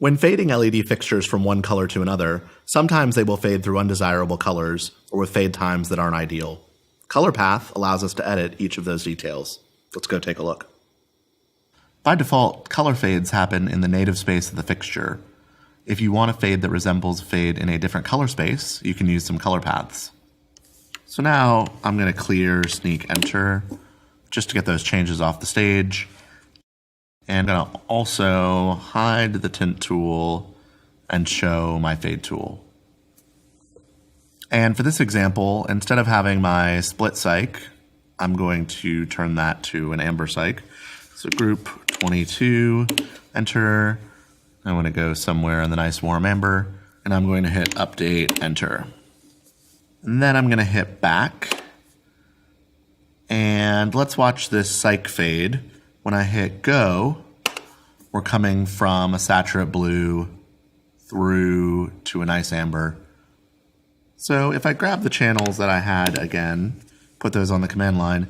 When fading LED fixtures from one color to another, sometimes they will fade through undesirable colors or with fade times that aren't ideal. Color Path allows us to edit each of those details. Let's go take a look. By default, color fades happen in the native space of the fixture. If you want a fade that resembles a fade in a different color space, you can use some color paths. So now I'm going to clear sneak enter just to get those changes off the stage. And I'm going to also hide the tint tool and show my fade tool. And for this example, instead of having my split cyc, I'm going to turn that to an amber cyc. So group 22, enter. I want to go somewhere in the nice warm amber, and I'm going to hit update, enter. And then I'm going to hit back. And let's watch this cyc fade. When I hit go, we're coming from a saturate blue through to a nice amber. So if I grab the channels that I had again, put those on the command line,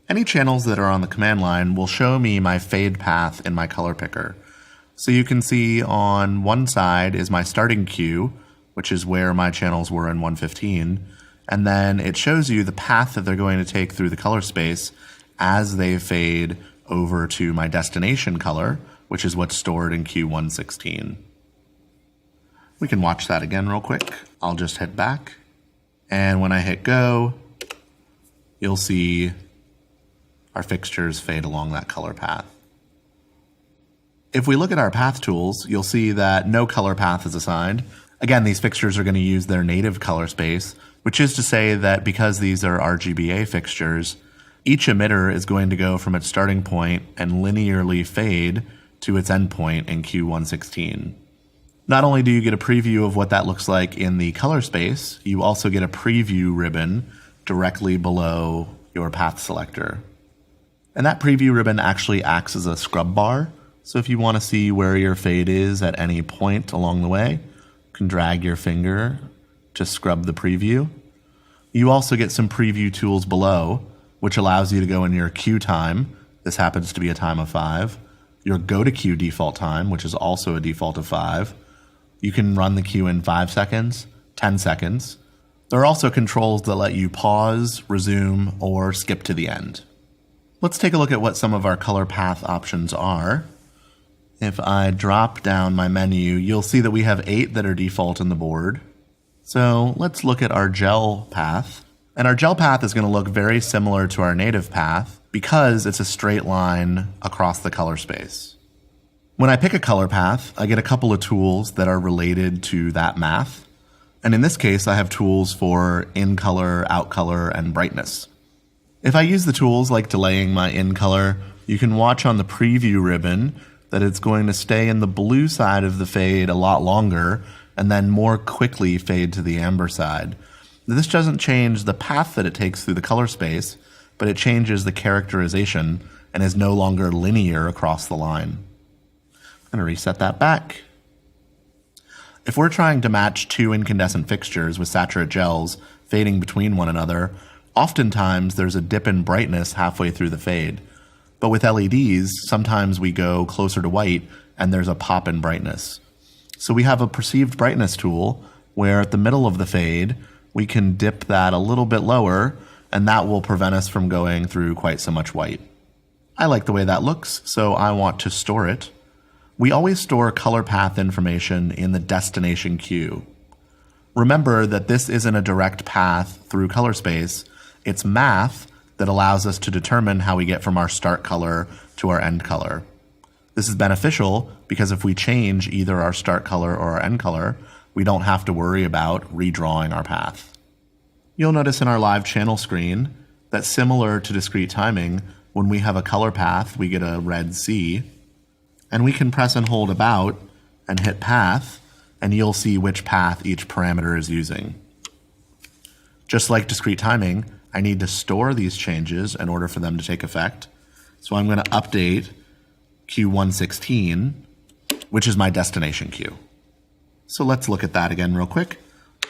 any channels that are on the command line will show me my fade path in my color picker. So you can see on one side is my starting cue, which is where my channels were in 115. And then it shows you the path that they're going to take through the color space as they fade over to my destination color, which is what's stored in Q116. We can watch that again real quick. I'll just hit back. And when I hit go, you'll see our fixtures fade along that color path. If we look at our path tools, you'll see that no color path is assigned. Again, these fixtures are going to use their native color space, which is to say that because these are RGBA fixtures, each emitter is going to go from its starting point and linearly fade to its endpoint in Q116. Not only do you get a preview of what that looks like in the color space, you also get a preview ribbon directly below your path selector. And that preview ribbon actually acts as a scrub bar. So if you want to see where your fade is at any point along the way, you can drag your finger to scrub the preview. You also get some preview tools below, which allows you to go in your cue time. This happens to be a time of 5. Your go to cue default time, which is also a default of 5. You can run the cue in 5 seconds, 10 seconds. There are also controls that let you pause, resume, or skip to the end. Let's take a look at what some of our color path options are. If I drop down my menu, you'll see that we have 8 that are default in the board. So let's look at our gel path. And our gel path is going to look very similar to our native path because it's a straight line across the color space. When I pick a color path, I get a couple of tools that are related to that math. And in this case, I have tools for in color, out color, and brightness. If I use the tools like delaying my in color, you can watch on the preview ribbon that it's going to stay in the blue side of the fade a lot longer and then more quickly fade to the amber side. This doesn't change the path that it takes through the color space, but it changes the characterization and is no longer linear across the line. I'm going to reset that back. If we're trying to match 2 incandescent fixtures with saturate gels fading between one another, oftentimes there's a dip in brightness halfway through the fade. But with LEDs, sometimes we go closer to white and there's a pop in brightness. So we have a perceived brightness tool where at the middle of the fade, we can dip that a little bit lower and that will prevent us from going through quite so much white. I like the way that looks, so I want to store it. We always store color path information in the destination queue. Remember that this isn't a direct path through color space, it's math that allows us to determine how we get from our start color to our end color. This is beneficial because if we change either our start color or our end color, we don't have to worry about redrawing our path. You'll notice in our live channel screen that similar to discrete timing, when we have a color path, we get a red C, and we can press and hold about and hit path, and you'll see which path each parameter is using. Just like discrete timing, I need to store these changes in order for them to take effect. So I'm going to update Q116, which is my destination queue. So let's look at that again real quick.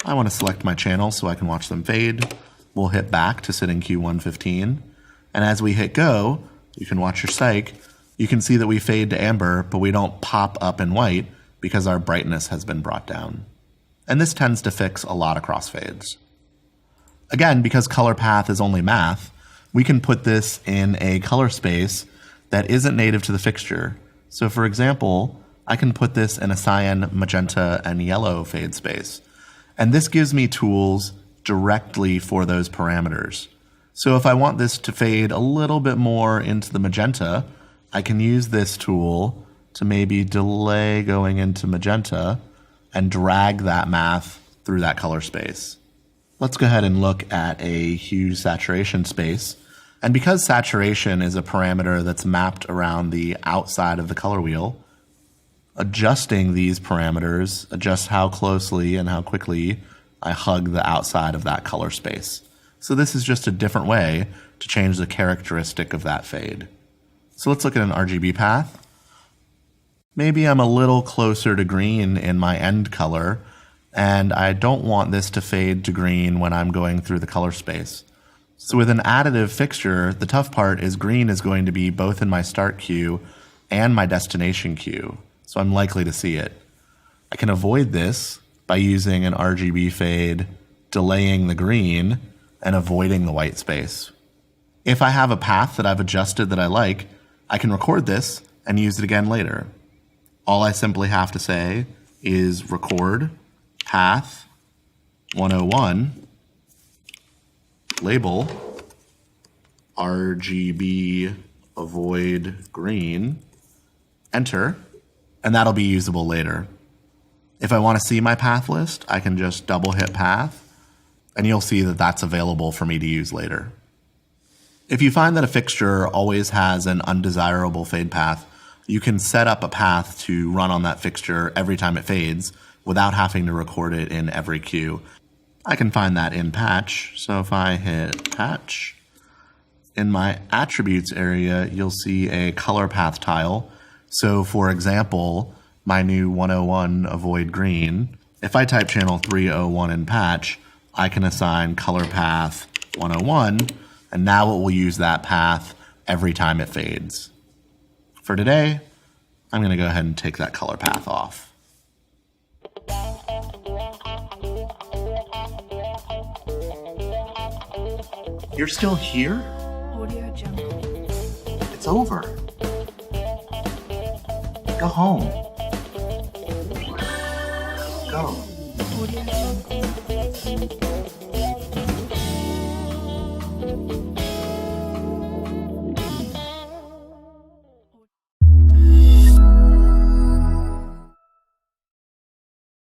I want to select my channel so I can watch them fade. We'll hit back to sit in Q115. And as we hit go, you can watch your cyc. You can see that we fade to amber, but we don't pop up in white because our brightness has been brought down. And this tends to fix a lot of crossfades. Again, because color path is only math, we can put this in a color space that isn't native to the fixture. So for example, I can put this in a cyan, magenta, and yellow fade space. And this gives me tools directly for those parameters. So if I want this to fade a little bit more into the magenta, I can use this tool to maybe delay going into magenta and drag that math through that color space. Let's go ahead and look at a hue saturation space. And because saturation is a parameter that's mapped around the outside of the color wheel, adjusting these parameters adjusts how closely and how quickly I hug the outside of that color space. So this is just a different way to change the characteristic of that fade. So let's look at an RGB path. Maybe I'm a little closer to green in my end color, and I don't want this to fade to green when I'm going through the color space. So with an additive fixture, the tough part is green is going to be both in my start queue and my destination queue, so I'm likely to see it. I can avoid this by using an RGB fade, delaying the green, and avoiding the white space. If I have a path that I've adjusted that I like, I can record this and use it again later. All I simply have to say is record path 101, label RGB avoid green, enter, and that'll be usable later. If I want to see my path list, I can just double hit path, and you'll see that that's available for me to use later. If you find that a fixture always has an undesirable fade path, you can set up a path to run on that fixture every time it fades without having to record it in every queue. I can find that in patch, so if I hit patch, in my attributes area, you'll see a color path tile. So for example, my new 101 avoid green, if I type channel 301 in patch, I can assign color path 101, and now it will use that path every time it fades. For today, I'm going to go ahead and take that color path off. You're still here? Audio Jungle. It's over. Go home. Go. Audio Jungle.